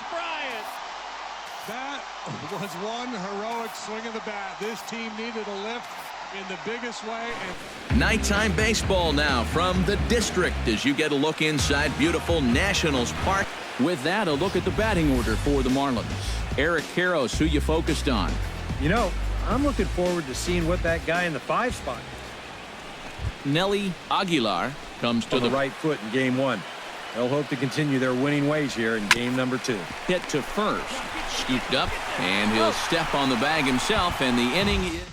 Bryant. That was one heroic swing of the bat. This team needed a lift in the biggest way. Nighttime baseball now from the district as you get a look inside beautiful Nationals Park. With that, a look at the batting order for the Marlins. Eric Karros, who you focused on? You know, I'm looking forward to seeing what that guy in the 5 spot. Nelly Aguilar comes to the right foot in game 1. They'll hope to continue their winning ways here in game number 2. Hit to first. Scooped up, and he'll step on the bag himself, and the inning is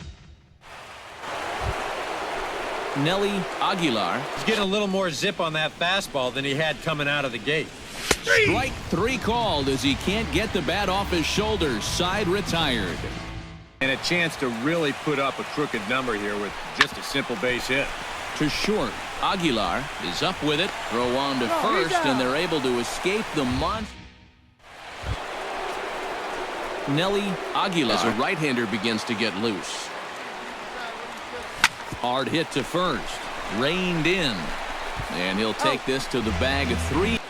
Nelly Aguilar. He's getting a little more zip on that fastball than he had coming out of the gate. Strike 3 called as he can't get the bat off his shoulders. Side retired. And a chance to really put up a crooked number here with just a simple base hit. To short. Aguilar is up with it. Throw on to first, and they're able to escape the monster. Nelly Aguilar, as a right-hander, begins to get loose. Hard hit to first. Reined in. And he'll take this to the bag of 3.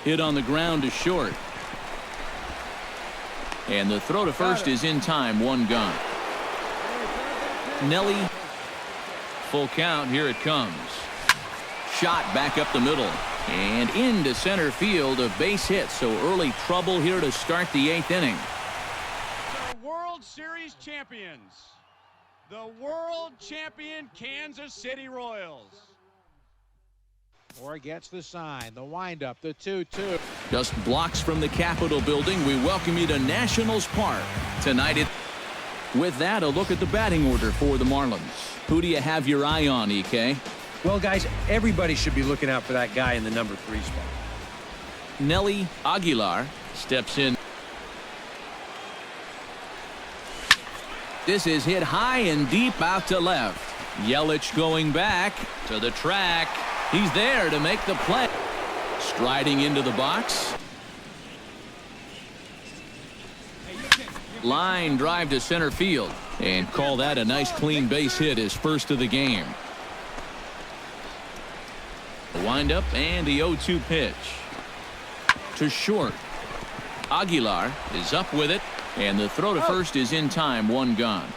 Hit on the ground to short. And the throw to first is in time. 1 gone. Nelly. Full count. Here it comes. Shot back up the middle. And into center field, a base hit. So early trouble here to start the 8th inning. The World Series champions. The world champion Kansas City Royals. Or gets the sign, the windup, the 2-2. Just blocks from the Capitol building. We welcome you to Nationals Park tonight. With that, a look at the batting order for the Marlins. Who do you have your eye on, EK? Well, guys, everybody should be looking out for that guy in the number 3 spot. Nelly Aguilar steps in. This is hit high and deep out to left. Yelich going back to the track. He's there to make the play. Striding into the box. Line drive to center field. And call that a nice clean base hit, his first of the game. The windup and the 0-2 pitch. To short. Aguilar is up with it. And the throw to first is in time. 1 gone.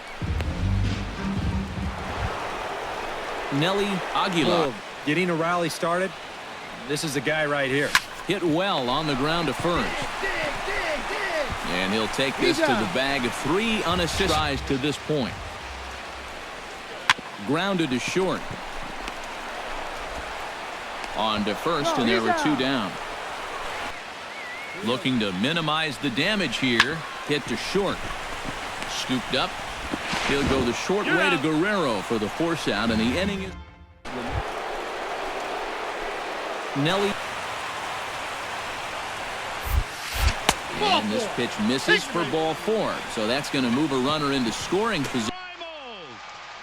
Nelly Aguilar. Getting a rally started. This is the guy right here. Hit well on the ground to first. And he'll take this to the bag of 3 unassisted tries to this point. Grounded to short. On to first, and there were 2 down. Looking to minimize the damage here. Hit to short. Scooped up. He'll go the short way to Guerrero for the force out, and the inning is Nelly. And this pitch misses for ball 4. So that's going to move a runner into scoring position.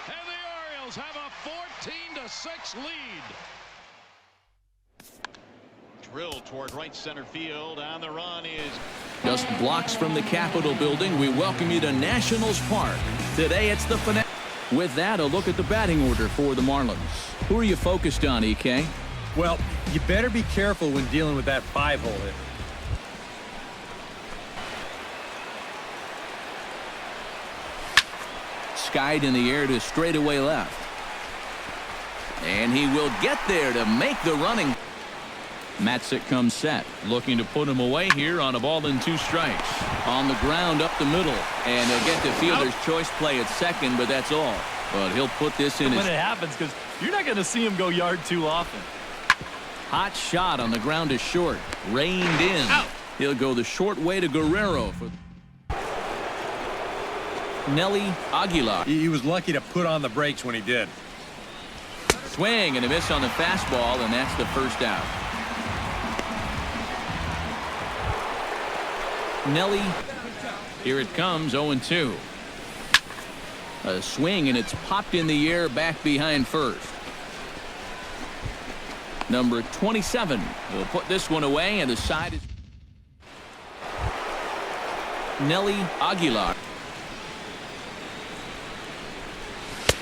And the Orioles have a 14-6 lead. Drill toward right center field, and the run is just blocks from the Capitol building. We welcome you to Nationals Park. Today it's the finale. With that, a look at the batting order for the Marlins. Who are you focused on, EK? Well, you better be careful when dealing with that 5-hole hit. Skied in the air to straightaway left. And he will get there to make the running. Matzik comes set, looking to put him away here on a ball and 2 strikes. On the ground up the middle, and he'll get the fielder's choice play at second, but that's all. But he'll put this in when it happens, because you're not going to see him go yard too often. Hot shot on the ground is short. Reined in. He'll go the short way to Guerrero for Nelly Aguilar. He was lucky to put on the brakes when he did. Swing and a miss on the fastball, and that's the first out. Nelly. Here it comes. 0-2. A swing, and it's popped in the air back behind first. Number 27 will put this one away, and the side is Nelly Aguilar.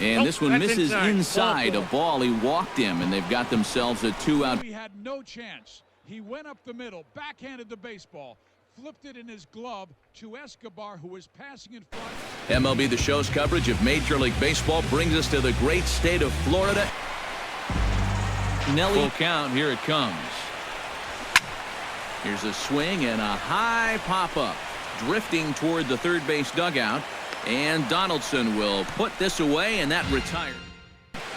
And this one misses inside. A ball. He walked him, and they've got themselves a 2-out. We had no chance He went up the middle, backhanded the baseball, flipped it in his glove to Escobar, who was passing in front. MLB The Show's coverage of Major League Baseball brings us to the great state of Florida. Nelly. Full count. Here it comes. Here's a swing and a high pop-up. Drifting toward the third base dugout. And Donaldson will put this away, and that retired.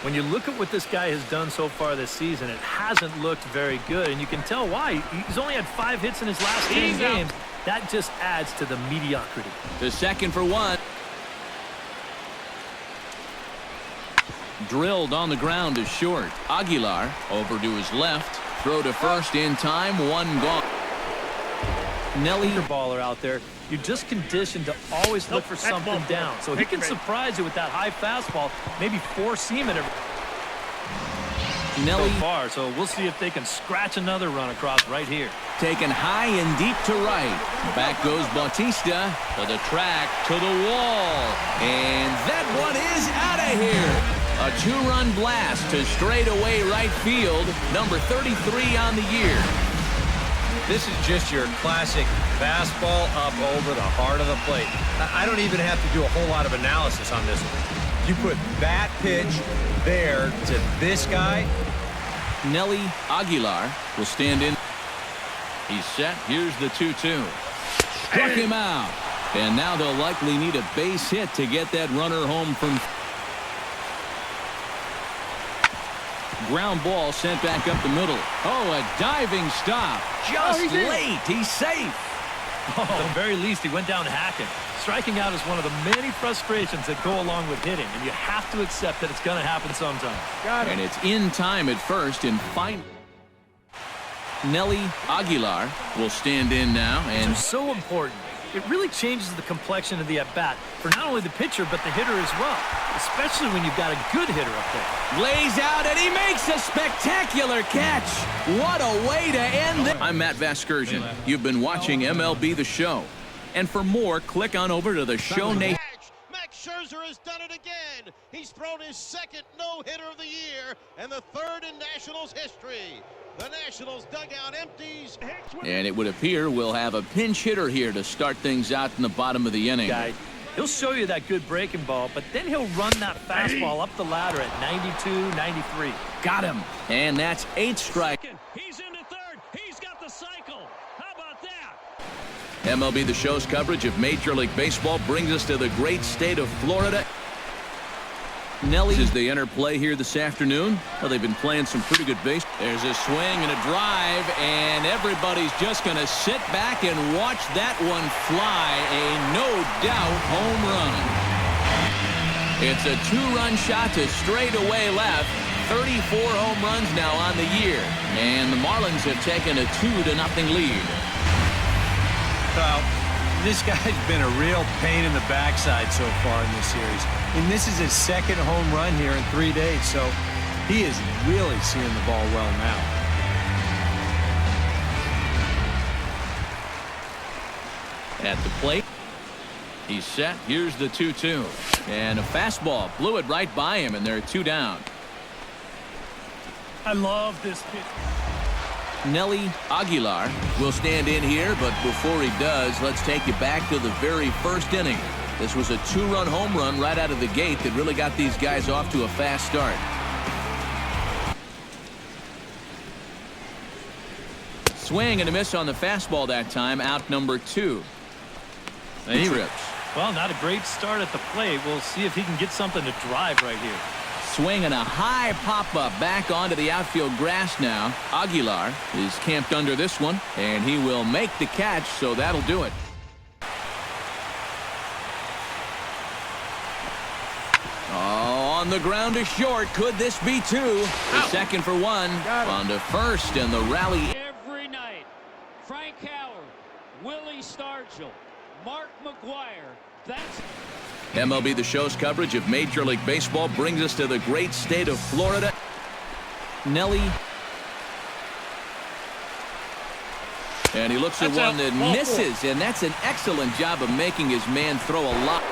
When you look at what this guy has done so far this season, it hasn't looked very good, and you can tell why. He's only had 5 hits in his last 10 games. That just adds to the mediocrity. The second for one. Drilled on the ground to short. Aguilar over to his left. Throw to first in time. One gone. Nelly, your baller out there. You're just conditioned to always look for something down. So he can surprise you with that high fastball, maybe four-seam it Nelly so far. So we'll see if they can scratch another run across right here. Taken high and deep to right. Back goes Bautista to the track, to the wall. And that one is out of here. A 2-run blast to straightaway right field. Number 33 on the year. This is just your classic fastball up over the heart of the plate. I don't even have to do a whole lot of analysis on this one. You put that pitch there to this guy. Nelly Aguilar will stand in. He's set. Here's the 2-2. Struck him out. And now they'll likely need a base hit to get that runner home from. Ground ball sent back up the middle. Oh, a diving stop. Just late. He's safe. At the very least, he went down hacking. Striking out is one of the many frustrations that go along with hitting, and you have to accept that it's going to happen sometime. And it's in time at first and final. Nelly Aguilar will stand in now. And it's so important. It really changes the complexion of the at-bat for not only the pitcher, but the hitter as well, especially when you've got a good hitter up there. Lays out, and he makes a spectacular catch. What a way to end this. I'm Matt Vasgersian. You've been watching MLB The Show. And for more, click on over to the Show Nation. Max Scherzer has done it again. He's thrown his second no-hitter of the year and the third in Nationals history. The Nationals dugout empties. And it would appear we'll have a pinch hitter here to start things out in the bottom of the inning. He'll show you that good breaking ball, but then he'll run that fastball up the ladder at 92, 93. Got him. And that's 8 strikes. He's into third. He's got the cycle. How about that? MLB The Show's coverage of Major League Baseball brings us to the great state of Florida. Nelly, as they enter play here this afternoon. Well, they've been playing some pretty good base. There's a swing and a drive, and everybody's just going to sit back and watch that one fly. A no-doubt home run. It's a 2-run shot to straightaway left. 34 home runs now on the year. And the Marlins have taken a 2-0 lead. Well, this guy's been a real pain in the backside so far in this series. And this is his second home run here in 3 days, so he is really seeing the ball well now. At the plate, he's set. Here's the 2-2. And a fastball blew it right by him, and they're 2 down. I love this pitch. Nelly Aguilar will stand in here, but before he does, let's take you back to the very first inning. This was a 2-run home run right out of the gate that really got these guys off to a fast start. Swing and a miss on the fastball that time. Out number 2. And he rips. Well, not a great start at the plate. We'll see if he can get something to drive right here. Swing and a high pop-up back onto the outfield grass now. Aguilar is camped under this one, and he will make the catch, so that'll do it. Oh, on the ground to short. Could this be 2? The second for 1. On to first, and the rally. Every night, Frank Howard, Willie Stargell, Mark McGuire. That's MLB The Show's coverage of Major League Baseball brings us to the great state of Florida. Nelly. And he looks at one that misses, and that's an excellent job of making his man throw a lot.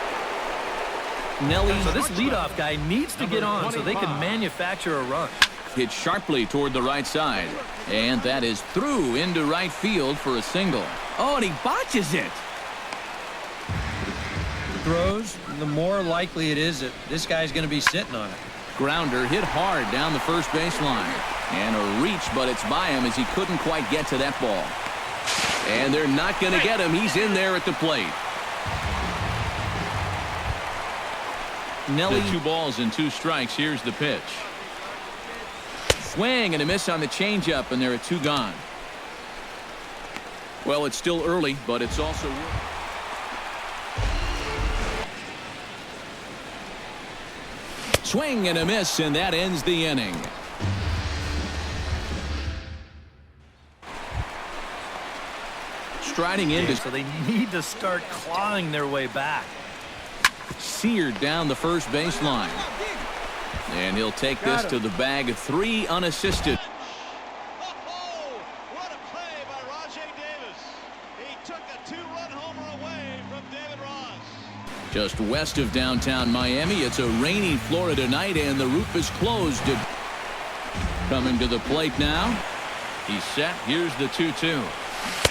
Nelly. So this leadoff guy needs to get on so they can manufacture a run. hit sharply toward the right side. And that is through into right field for a single. Oh, and he botches it. Throws, the more likely it is that this guy's going to be sitting on it. Grounder hit hard down the first baseline. And a reach, but it's by him as he couldn't quite get to that ball. And they're not going to get him. He's in there at the plate. Nelly. 2 balls and 2 strikes. Here's the pitch. Swing and a miss on the changeup, and there are 2 gone. Well, it's still early, but it's also... Swing and a miss, and that ends the inning. Striding into... So they need to start clawing their way back. Seared down the first baseline. And he'll take this to the bag of 3 unassisted. Oh, what a play by Rajay Davis. He took a 2-run homer away from David Ross. Just west of downtown Miami, it's a rainy Florida night, and the roof is closed. Coming to the plate now. He's set. Here's the 2-2.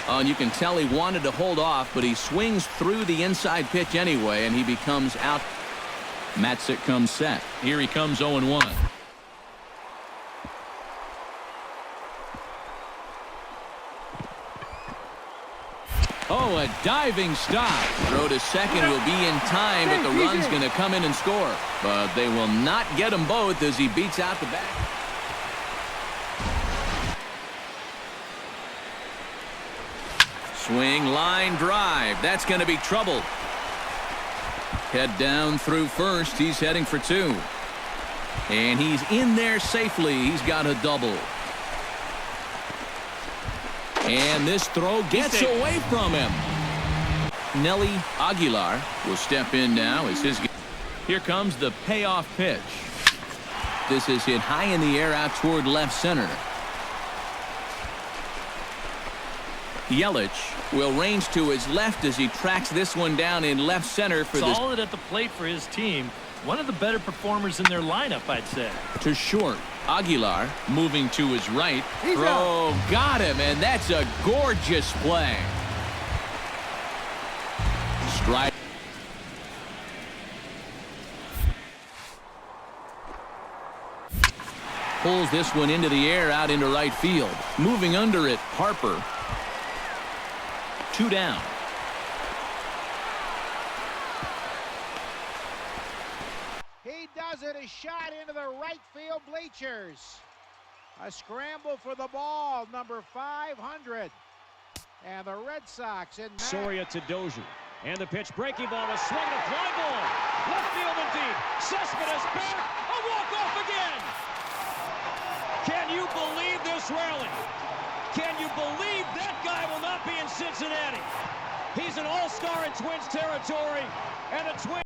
Oh, and you can tell he wanted to hold off, but he swings through the inside pitch anyway, and he becomes out. Matzik comes set. Here he comes 0-1. Oh, a diving stop. Throw to second will be in time, but the run's going to come in and score. But they will not get them both as he beats out the back. Swing, line drive. That's going to be trouble. Head down through first. He's heading for 2. And he's in there safely. He's got a double. And this throw gets away from him. Nelly Aguilar will step in now as his... Here comes the payoff pitch. This is hit high in the air out toward left center. Yelich will range to his left as he tracks this one down in left center for the... Solid at the plate for his team. One of the better performers in their lineup, I'd say. To short. Aguilar moving to his right. Throw got him, and that's a gorgeous play. Strike. Pulls this one into the air out into right field. Moving under it, Harper. 2 down. He does it. A shot into the right field bleachers. A scramble for the ball, number 500. And the Red Sox in... Soria to Dozier. And the pitch, breaking ball, a swing and a fly ball. Left field and deep. Cespedes back. A walk-off again. Can you believe this rally? Can you believe that guy will not be in Cincinnati? He's an all-star in Twins territory, and the Twins...